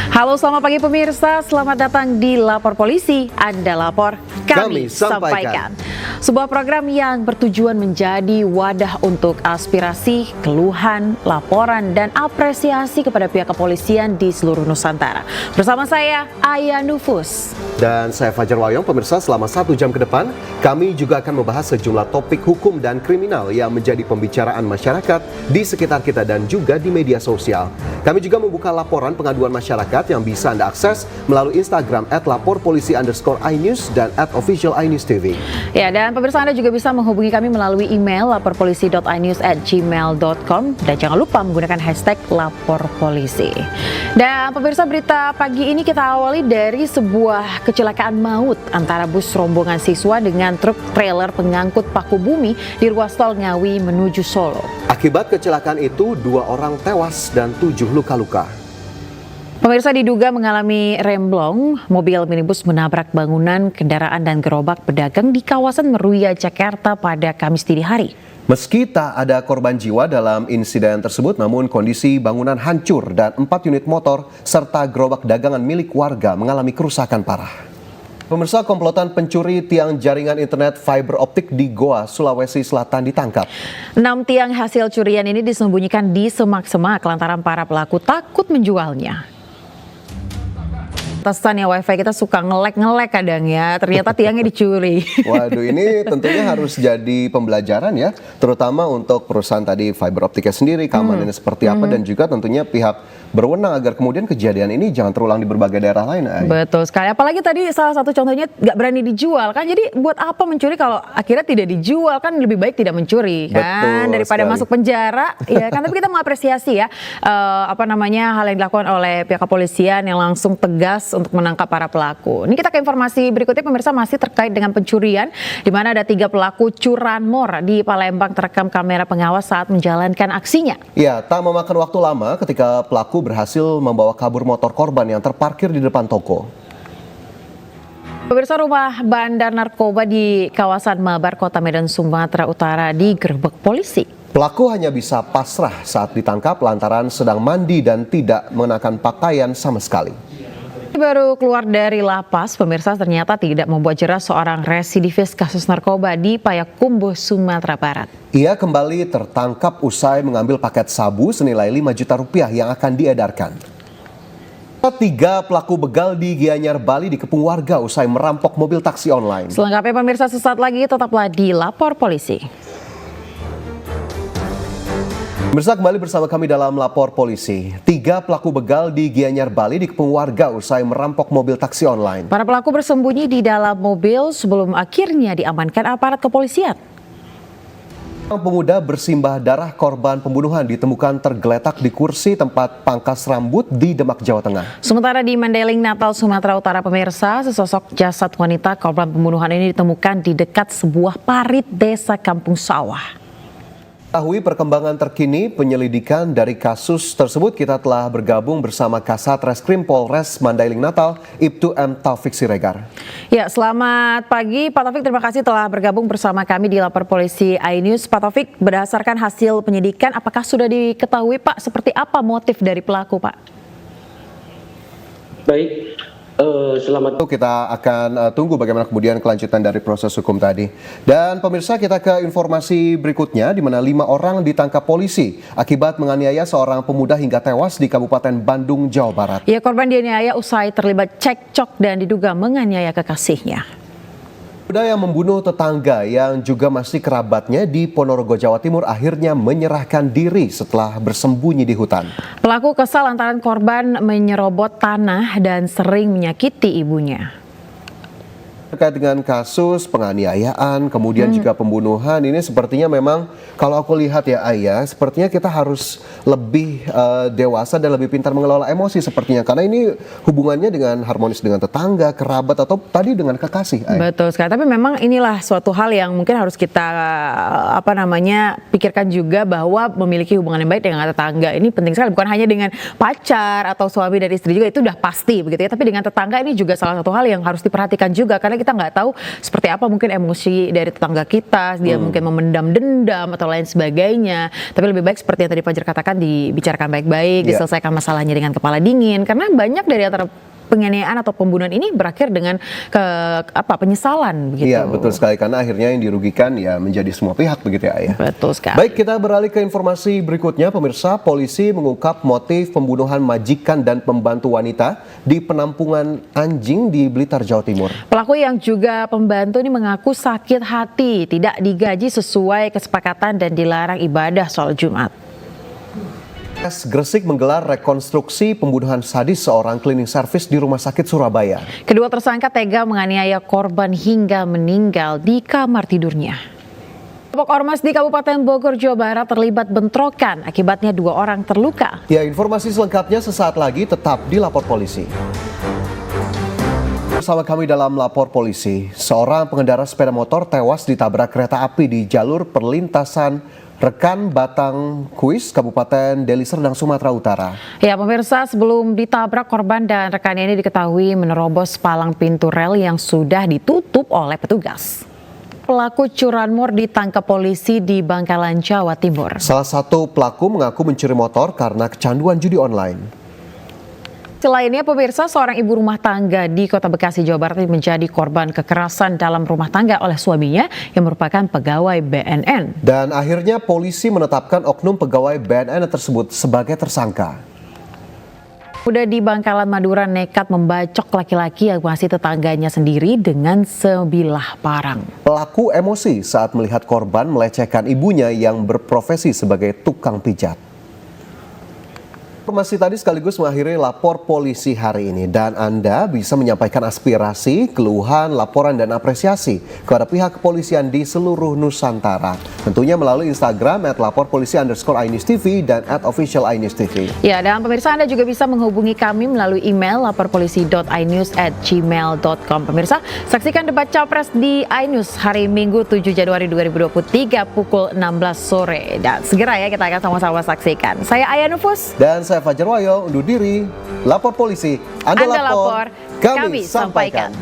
Halo, selamat pagi pemirsa. Selamat datang di Lapor Polisi. Anda lapor, kami sampaikan. Sebuah program yang bertujuan menjadi wadah untuk aspirasi, keluhan, laporan, dan apresiasi kepada pihak kepolisian di seluruh Nusantara. Bersama saya, Aya Nufus. Dan saya Fajar Wayong. Pemirsa, selama 1 jam ke depan, kami juga akan membahas sejumlah topik hukum dan kriminal yang menjadi pembicaraan masyarakat di sekitar kita dan juga di media sosial. Kami juga membuka laporan pengaduan masyarakat yang bisa Anda akses melalui Instagram @laporpolisi_inews dan @official_inews_tv. Ya, dan pemirsa, Anda juga bisa menghubungi kami melalui email laporpolisi.inews@gmail.com dan jangan lupa menggunakan hashtag #laporpolisi. Dan pemirsa, berita pagi ini kita awali dari sebuah kecelakaan maut antara bus rombongan siswa dengan truk trailer pengangkut paku bumi di ruas tol Ngawi menuju Solo. Akibat kecelakaan itu, 2 orang tewas dan 7 luka-luka. Pemirsa, diduga mengalami remblong, mobil minibus menabrak bangunan, kendaraan dan gerobak pedagang di kawasan Meruya, Jakarta pada Kamis dini hari. Meski tak ada korban jiwa dalam insiden tersebut, namun kondisi bangunan hancur dan 4 unit motor serta gerobak dagangan milik warga mengalami kerusakan parah. Pemirsa, komplotan pencuri tiang jaringan internet fiber optik di Goa, Sulawesi Selatan ditangkap. 6 tiang hasil curian ini disembunyikan di semak-semak lantaran para pelaku takut menjualnya. Pantesan ya wifi kita suka nge-lag kadang ya, ternyata tiangnya dicuri. Waduh, ini tentunya harus jadi pembelajaran ya, terutama untuk perusahaan tadi fiber optiknya sendiri, keamanannya seperti apa, dan juga tentunya pihak berwenang agar kemudian kejadian ini jangan terulang di berbagai daerah lain. Betul sekali, apalagi tadi salah satu contohnya nggak berani dijual kan, jadi buat apa mencuri kalau akhirnya tidak dijual, kan lebih baik tidak mencuri kan. Betul daripada sekali. masuk penjara ya kan. Tapi kita mengapresiasi ya hal yang dilakukan oleh pihak kepolisian yang langsung tegas untuk menangkap para pelaku. Ini kita ke informasi berikutnya pemirsa, masih terkait dengan pencurian di mana ada 3 pelaku curanmor di Palembang terekam kamera pengawas saat menjalankan aksinya. Ya, tak memakan waktu lama ketika pelaku berhasil membawa kabur motor korban yang terparkir di depan toko. Pemirsa, rumah bandar narkoba di kawasan Mabar, Kota Medan, Sumatera Utara digerebek polisi. Pelaku hanya bisa pasrah saat ditangkap lantaran sedang mandi dan tidak mengenakan pakaian sama sekali. Baru keluar dari lapas, pemirsa, ternyata tidak membuat jerah seorang residivis kasus narkoba di Payakumbuh, Sumatera Barat. Ia kembali tertangkap usai mengambil paket sabu senilai 5 juta rupiah yang akan diedarkan. 3 pelaku begal di Gianyar, Bali dikepung warga usai merampok mobil taksi online. Selengkapnya pemirsa sesaat lagi, tetaplah di Lapor Polisi. Pemirsa, kembali bersama kami dalam Lapor Polisi. 3 pelaku begal di Gianyar, Bali dikepung warga usai merampok mobil taksi online. Para pelaku bersembunyi di dalam mobil sebelum akhirnya diamankan aparat kepolisian. Pemuda bersimbah darah korban pembunuhan ditemukan tergeletak di kursi tempat pangkas rambut di Demak, Jawa Tengah. Sementara di Mandailing, Natal, Sumatera Utara, pemirsa, sesosok jasad wanita korban pembunuhan ini ditemukan di dekat sebuah parit desa Kampung Sawah. Mengetahui perkembangan terkini penyelidikan dari kasus tersebut, kita telah bergabung bersama Kasat Reskrim Polres Mandailing Natal, Ibtu M. Taufik Siregar. Ya, selamat pagi Pak Taufik, terima kasih telah bergabung bersama kami di Lapor Polisi iNews. Pak Taufik, berdasarkan hasil penyidikan, apakah sudah diketahui Pak seperti apa motif dari pelaku Pak? Baik. Selamat. Kita akan tunggu bagaimana kemudian kelanjutan dari proses hukum tadi. Dan pemirsa, kita ke informasi berikutnya di mana 5 orang ditangkap polisi akibat menganiaya seorang pemuda hingga tewas di Kabupaten Bandung, Jawa Barat. Ya, korban dianiaya usai terlibat cekcok dan diduga menganiaya kekasihnya. Pemuda yang membunuh tetangga yang juga masih kerabatnya di Ponorogo, Jawa Timur akhirnya menyerahkan diri setelah bersembunyi di hutan. Pelaku kesal lantaran korban menyerobot tanah dan sering menyakiti ibunya. Terkait dengan kasus penganiayaan, kemudian juga pembunuhan, ini sepertinya memang kalau aku lihat ya Ayah, sepertinya kita harus lebih dewasa dan lebih pintar mengelola emosi sepertinya. Karena ini hubungannya dengan harmonis dengan tetangga, kerabat, atau tadi dengan kekasih. Ayah. Betul sekali, tapi memang inilah suatu hal yang mungkin harus kita pikirkan juga, bahwa memiliki hubungan yang baik dengan tetangga ini penting sekali. Bukan hanya dengan pacar atau suami dan istri juga, itu udah pasti begitu ya. Tapi dengan tetangga ini juga salah satu hal yang harus diperhatikan juga. Karena karena kita nggak tahu seperti apa mungkin emosi dari tetangga kita, dia mungkin memendam dendam atau lain sebagainya. Tapi lebih baik seperti yang tadi Fajar katakan, dibicarakan baik-baik, diselesaikan masalahnya dengan kepala dingin, karena banyak dari antara penganiayaan atau pembunuhan ini berakhir dengan penyesalan begitu. Iya, betul sekali, karena akhirnya yang dirugikan ya menjadi semua pihak begitu ya, Ayah. Betul sekali. Baik, kita beralih ke informasi berikutnya. Pemirsa, polisi mengungkap motif pembunuhan majikan dan pembantu wanita di penampungan anjing di Blitar, Jawa Timur. Pelaku yang juga pembantu ini mengaku sakit hati, tidak digaji sesuai kesepakatan dan dilarang ibadah sholat Jumat. Gresik menggelar rekonstruksi pembunuhan sadis seorang cleaning service di Rumah Sakit Surabaya. Kedua tersangka tega menganiaya korban hingga meninggal di kamar tidurnya. Kelompok ormas di Kabupaten Bogor, Jawa Barat terlibat bentrokan. Akibatnya 2 orang terluka. Ya, informasi selengkapnya sesaat lagi, tetap di Lapor Polisi. Bersama kami dalam Lapor Polisi, seorang pengendara sepeda motor tewas ditabrak kereta api di jalur perlintasan Rekan Batang Kuis, Kabupaten Deli Serdang, Sumatera Utara. Ya pemirsa, sebelum ditabrak, korban dan rekannya ini diketahui menerobos palang pintu rel yang sudah ditutup oleh petugas. Pelaku curanmor ditangkap polisi di Bangkalan, Jawa Timur. Salah satu pelaku mengaku mencuri motor karena kecanduan judi online. Selainnya pemirsa, seorang ibu rumah tangga di Kota Bekasi, Jawa Barat menjadi korban kekerasan dalam rumah tangga oleh suaminya yang merupakan pegawai BNN. Dan akhirnya polisi menetapkan oknum pegawai BNN tersebut sebagai tersangka. Muda di Bangkalan, Madura nekat membacok laki-laki yang masih tetangganya sendiri dengan sebilah parang. Pelaku emosi saat melihat korban melecehkan ibunya yang berprofesi sebagai tukang pijat. Informasi tadi sekaligus mengakhiri Lapor Polisi hari ini, dan Anda bisa menyampaikan aspirasi, keluhan, laporan dan apresiasi kepada pihak kepolisian di seluruh Nusantara. Tentunya melalui Instagram @laporpolisi_ainistv dan @official_ainistv. Ya, dan pemirsa, Anda juga bisa menghubungi kami melalui email laporpolisi.ainews@gmail.com. Pemirsa, saksikan debat Capres di iNews hari Minggu 7 Januari 2023 pukul 16 sore. Dan segera ya kita akan sama-sama saksikan. Saya Aya Nufus. Dan saya Fajar Wayo undur diri. Lapor Polisi, Anda lapor, kami sampaikan.